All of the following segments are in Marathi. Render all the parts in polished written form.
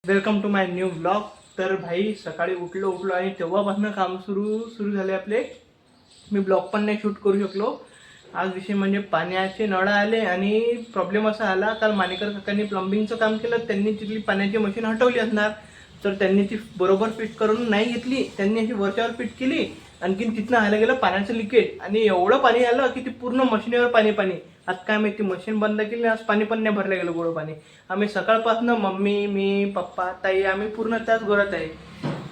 Welcome to my new blog. तर भाई सकाळी उठलो आणि तेव्हापासून काम सुरू झाले आपले. मी ब्लॉग पण नाही शूट करू शकलो. आज विषय म्हणजे पाण्याचे नळ आले आणि प्रॉब्लेम असा आला, काल मानेकर काकांनी प्लंबिंगचं काम केलं. त्यांनी तिथली पाण्याची मशीन हटवली असणार, तर त्यांनी ती बरोबर फिट करून नाही घेतली. त्यांनी अशी वरच्यावर फिट केली, आणखीन तिथनं आलं गेलं पाण्याचं लिकेज आणि एवढं पाणी आलं की ती पूर्ण मशीनीवर पाणी. आज काय माहिती मशीन बंद केली, आज पाणी पण नाही भरलं गेलं गोड पाणी. आम्ही सकाळपासून मम्मी, मी, पप्पा, ताई आम्ही पूर्ण त्याच घरात आहे.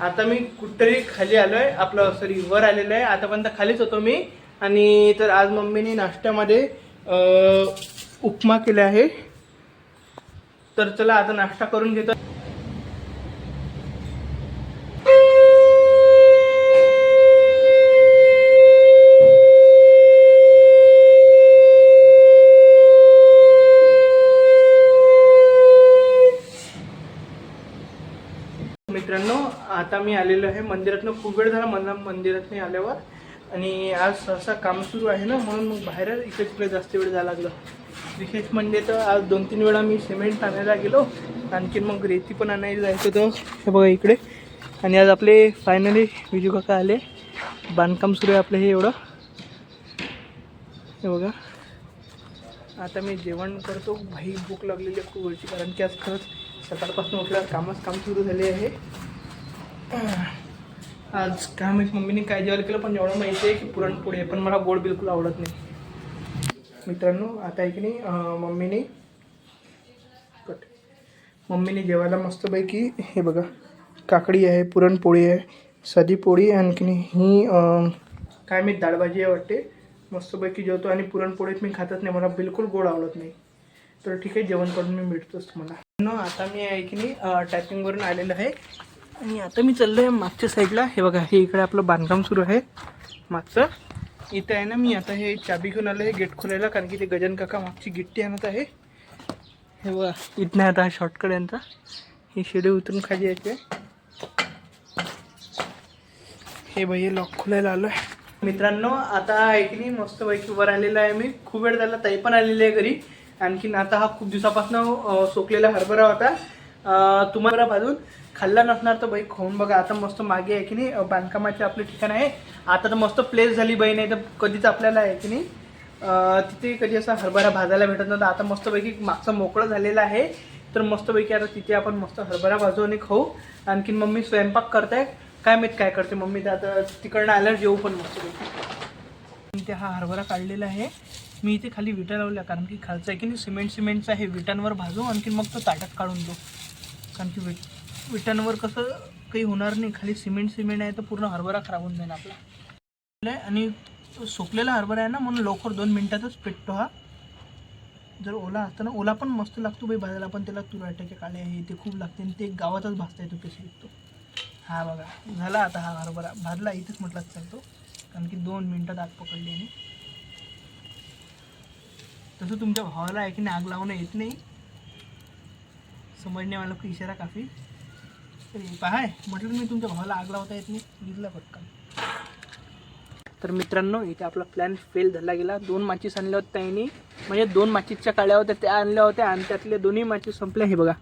आता मी कुठेतरी खाली आलोय, आपलं सॉरी वर आलेलं आहे. आतापर्यंत खालीच होतो मी. आणि तर आज मम्मीने नाश्त्यामध्ये उपमा केला आहे. तर चला आता नाश्ता करून घेतो. मित्रांनो, आता मी आलेलो आहे मंदिरातनं. खूप वेळ झाला मला मंदिरात आल्यावर, आणि आज सहसा काम सुरू आहे ना, म्हणून मग बाहेर इकडे तिकडे जास्त वेळ जायला लागलं. विशेष म्हणजे तर आज 2-3 वेळा मी सिमेंट आणायला गेलो, आणखीन मग रेती पण आणायला जायचं होतं. हे बघा इकडे. आणि आज आपले फायनली विजू काका आले. बांधकाम सुरू आहे आपलं हे एवढं. हे बघा. आता मी जेवण करतो. भाई भूक लागलेली आहे खूप वेळची, कारण की आज खरंच सकाळपासून उठल्यावर काम सुरू झाले आहे. आज काय माहीत मम्मीने काय जेवायला केलं, पण एवढं माहिती आहे की पुरणपोळी आहे, पण मला गोड बिलकुल आवडत नाही. मित्रांनो, आता आहे की नाही मम्मीने जेवायला मस्तपैकी हे बघा काकडी आहे, पुरणपोळी आहे, साधी पोळी, आणखीन ही काय माहीत डाळभाजी आहे वाटते. मस्तपैकी जेवतो. आणि पुरणपोळीत मी खातच नाही, मला बिलकुल गोड आवडत नाही. तर ठीक आहे, जेवण करून मी भेटतोच तुम्हाला. आता मी आहे की नाही टायपिंगवरून आलेलं आहे, आणि आता मी चाललो आहे मागच्या साईडला. हे बघा, हे इकडे आपलं बांधकाम सुरू आहे मागचं. इथं आहे ना, मी आता हे चाबी घेऊन आलो आहे गेट खोलायला, कारण की ते गजानन काका मागची गिट्टी आणत आहे. हे बघा, इथनं आता हा शॉर्टकट यांचा. ही शिडी उतरून खाली यायची. हे बाई हे लॉक खोलायला आलो आहे. मित्रांनो, आता आहे की नाही मस्तपैकी वर आलेला आहे मी. खूप वेळ झाला, ताई पण आलेली आहे घरी. आणखीन आता हा खूप दिवसापासून सोकलेला हरभरा होता. तुम्हाला भाजून खाल्ला नसणार तर बाई खाऊन बघा. आता मस्त मागे आहे की नाही बांधकामाचे आपले ठिकाण आहे. आता तर मस्त प्लेस झाली बाई, नाही तर कधीच आपल्याला आहे की नाही तिथे कधी असा हरभरा भाजायला भेटत नव्हता. आता मस्तपैकी मागचं मोकळं झालेलं आहे. तर मस्तपैकी आता तिथे आपण मस्त हरभरा भाजू आणि खाऊ. आणखीन मम्मी स्वयंपाक करताय, काय माहीत काय करते मम्मी. तर आता तिकडनं आल्यावर जेवू पण मस्तपैकी. इथे हा हरभरा काढलेला आहे मी. इथे खाली विटा लावल्या, कारण की खालचं आहे की नाही सिमेंटचं आहे. विटांवर भाजू, आणखीन मग तो ताटात काढून देऊ. कारण की विटांवर कसं काही होणार नाही, खाली सिमेंट आहे, तर पूर्ण हरभरा खराब होऊन जाईल आपला. आणि सुकलेला हरभरा आहे ना, म्हणून लवकर 2 मिनिटातच पेटतो हा. जर ओला असतं ना, ओला पण मस्त लागतो बाई भाजायला, पण त्याला तुराट्याचे काळे आहे ते खूप लागते, आणि ते गावातच भाजता येतो पेशी विकतो. हा बघा झाला आता हा हरभरा भाजला. इथेच म्हटलाच चालतो, कारण की 2 मिनिटात आग पकडली. आणि तसं तुमच्या भावाला आहे की नाही आग लावणं येत नाही, समजणे वाला को इशारा काफी. पहाय म्हटलं मी तुमच्या भावाला आग लावता येत नाही, दिसला पटकन. तर मित्रांनो, इथे आपला प्लॅन फेल झाला गेला. 2 माचीस आणल्या होत्या त्यांनी, म्हणजे 2 माचीसच्या काळ्या होत्या त्या आणल्या होत्या, आणि त्यातले 2ही माचीस संपल्या. हे बघा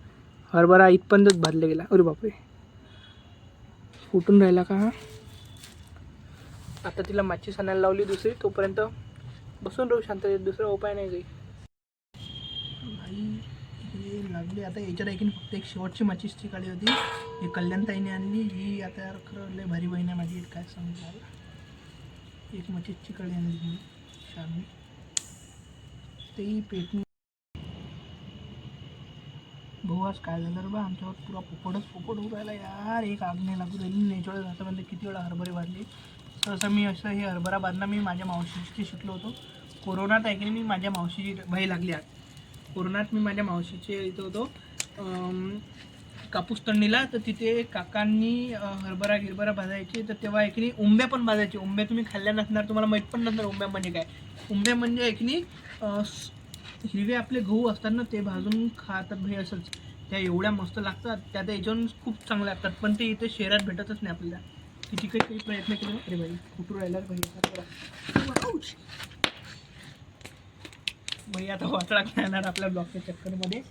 हरभरा इथपर्यंतच भाजला गेला. अरे बापरे, फुटून राहिला का हा. आता तिला माचीस आणायला लावली दुसरी, तोपर्यंत बसून राहू शांत. दुसरा उपाय नाही काही. भाई हे लागले आता याच्यात आहे की फक्त एक शेवटची माचीसची काळी होती, ही कल्याणताईने आणली. ही आता खरं लय भारी बहीण आहे माझी, काय सांगू. एक माचीसची काळी आणली शामी, तेही पेटणी. भाऊ आज काय झालं रे बा, आमच्यावर पुरा पोपट होऊ राहिला यार. एक आग नाही लागू राहिली. याच्यावेळेस आतापर्यंत किती वेळा हरभरे वाढले. सहसा मी असं हे हरभरा बांधणं मी माझ्या मावशीची शिकलो होतो. कोरोनात आहे की नाही, मी माझ्या मावशीची भाई लागली आज. कोरोनात मी माझ्या मावशीचे इथं होतो कापूस तंडीला, तर तिथे काकांनी हरभरा भाजायचे. तर तेव्हा आहे की नाही उंब्या पण भाजायचे. उंब्या तुम्ही खाल्ल्या नसणार, तुम्हाला माहीत पण नसणार उंब्या म्हणजे काय. उंब्या म्हणजे आहे की नाही हिरवे आपले गहू असतात ना, ते भाजून खातात भाई असंच. त्या एवढ्या मस्त लागतात, त्या याच्यावरून खूप चांगल्या लागतात, पण ते इथे शहरात भेटतच नाही आपल्याला. किती काही प्रयत्न केले. अरे भाई कुठून राहिला भाई. भाई आता वाटला येणार आपल्या ब्लॉकच्या चक्करमध्ये.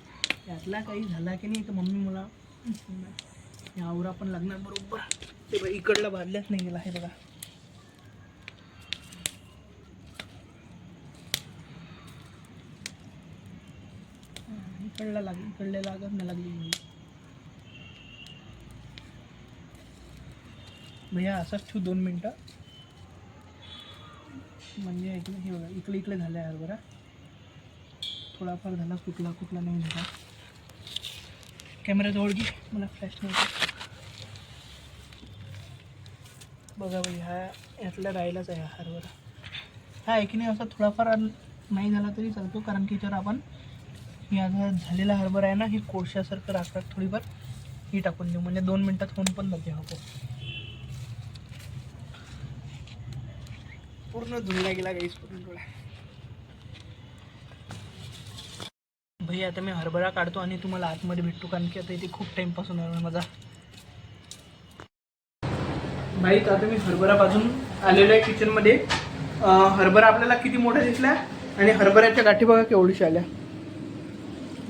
त्यातला काही झाला की नाही तर मम्मी मला आवरा पण लागणार बरोबर. ते बघा इकडला भाजल्याच नाही गेला आहे बघा. इकडला लागत नाही लागली भैया. असंच ठेवू 2 मिनटं. म्हणजे हे बघा इकडे झालं आहे हरभरा. थोडाफार झाला, कुठला नाही झाला. कॅमेरा जवळ घे, मला फ्लॅश नाही. बघा भाई हा यातला राहिलाच आहे हरभरा. हा आहे की नाही असा थोडाफार नाही झाला तरी चालतो, कारण की जर आपण ही आता झालेला हरभरा आहे ना, ही कोळशासारखं राखतात थोडीफार ही टाकून देऊ, म्हणजे 2 मिनटात होऊन पण जाते. हा पूर्ण धुळला गेला गाईस, पूर्ण डोळा. भाई आता मी हरभरा काढतो आणि तुम्हाला आतमध्ये भेटतो, कारण की आता इथे खूप टाईमपासून आहे माझा. भाई आता मी हरभरा पाजून आलेलो आहे किचनमध्ये. हरभरा आपल्याला किती मोठा दिसला आणि हरभऱ्याच्या गाठी बघा केवढीशा आल्या.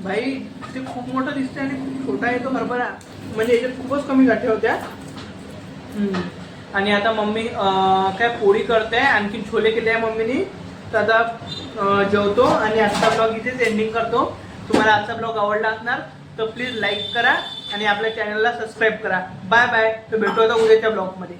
भाई ते खूप मोठं दिसते आणि खूप छोटा आहे तो हरभरा, म्हणजे याच्यात खूपच कमी गाठी होत्या. आणि आता मम्मी काय पोळी करते, आणखी छोले केले आहे मम्मीनी. तर आता जेवतो आणि आजचा ब्लॉग इथेच एंडिंग करतो. तुम्हाला आजचा ब्लॉग आवडला असणार तर प्लीज लाईक करा आणि आपल्या चॅनलला सबस्क्राईब करा. Bye bye. तर भेटू आता उद्याच्या ब्लॉगमध्ये.